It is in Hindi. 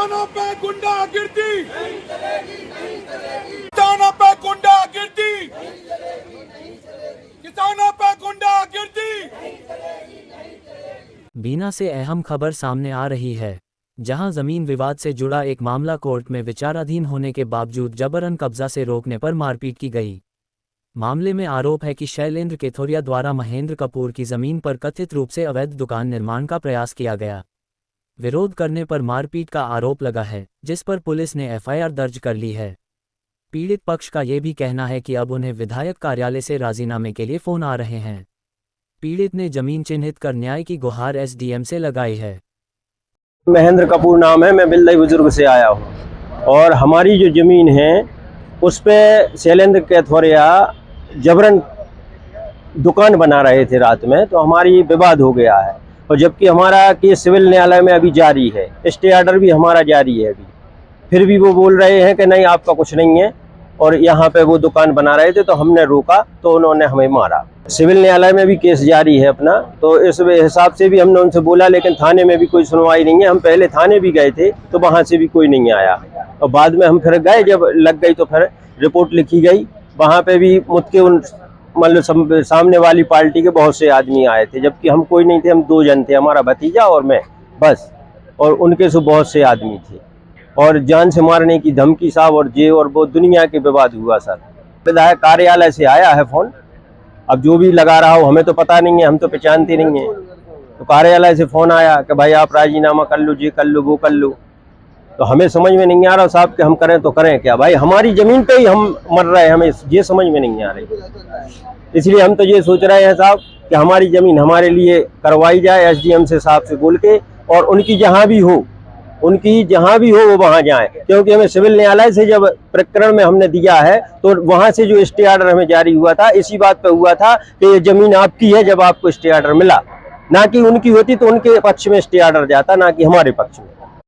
किसानों पे गुंडागिर्दी, किसानों पे गुंडागिर्दी, किसानों पे गुंडागिर्दी। बीना से अहम खबर सामने आ रही है, जहां जमीन विवाद से जुड़ा एक मामला कोर्ट में विचाराधीन होने के बावजूद जबरन कब्जा से रोकने पर मारपीट की गई। मामले में आरोप है कि शैलेंद्र केथोरिया द्वारा महेंद्र कपूर की जमीन पर कथित रूप से अवैध दुकान निर्माण का प्रयास किया गया। विरोध करने पर मारपीट का आरोप लगा है, जिस पर पुलिस ने एफआईआर दर्ज कर ली है। पीड़ित पक्ष का ये भी कहना है कि अब उन्हें विधायक कार्यालय से राजीनामे के लिए फोन आ रहे हैं। पीड़ित ने जमीन चिन्हित कर न्याय की गुहार एसडीएम से लगाई है। महेंद्र कपूर नाम है, मैं बिल्लाई बुजुर्ग से आया हूँ और हमारी जो ज़मीन है उस पे शैलेंद्र केथोरिया जबरन दुकान बना रहे थे रात में, तो हमारी विवाद हो गया है। और जबकि हमारा केस सिविल न्यायालय में अभी जारी है, स्टे ऑर्डर भी हमारा जारी है अभी, फिर भी वो बोल रहे हैं कि नहीं आपका कुछ नहीं है। और यहाँ पे वो दुकान बना रहे थे तो हमने रोका तो उन्होंने हमें मारा। सिविल न्यायालय में भी केस जारी है अपना, तो इस हिसाब से भी हमने उनसे बोला, लेकिन थाने में भी कोई सुनवाई नहीं है। हम पहले थाने भी गए थे तो वहाँ से भी कोई नहीं आया, और बाद में हम फिर गए, जब लग गई तो फिर रिपोर्ट लिखी गई। वहाँ पे भी मुझके उन मतलब सामने वाली पार्टी के बहुत से आदमी आए थे, जबकि हम कोई नहीं थे, हम 2 जन थे, हमारा भतीजा और मैं बस, और उनके से बहुत से आदमी थे। और जान से मारने की धमकी साहब, और जे और वो दुनिया के विवाद हुआ सर। विधायक कार्यालय से आया है फोन, अब जो भी लगा रहा हो हमें तो पता नहीं है, हम तो पहचानते नहीं है। तो कार्यालय से फोन आया कि भाई आप राजीनामा कर लो, ये कर लो, वो कर लो। तो हमें समझ में नहीं आ रहा साहब कि हम करें तो करें क्या। भाई हमारी जमीन पे ही हम मर रहे हैं, हमें ये समझ में नहीं आ रही। इसलिए हम तो ये सोच रहे हैं साहब कि हमारी जमीन हमारे लिए करवाई जाए एसडीएम से साहब से बोल के, और उनकी जहाँ भी हो वो वहाँ जाए। क्योंकि हमें सिविल न्यायालय से जब प्रकरण में हमने दिया है तो वहाँ से जो स्टे ऑर्डर हमें जारी हुआ था, इसी बात पे हुआ था कि ये जमीन आपकी है। जब आपको स्टे ऑर्डर मिला, ना कि उनकी होती तो उनके पक्ष में स्टे ऑर्डर जाता, ना कि हमारे पक्ष में।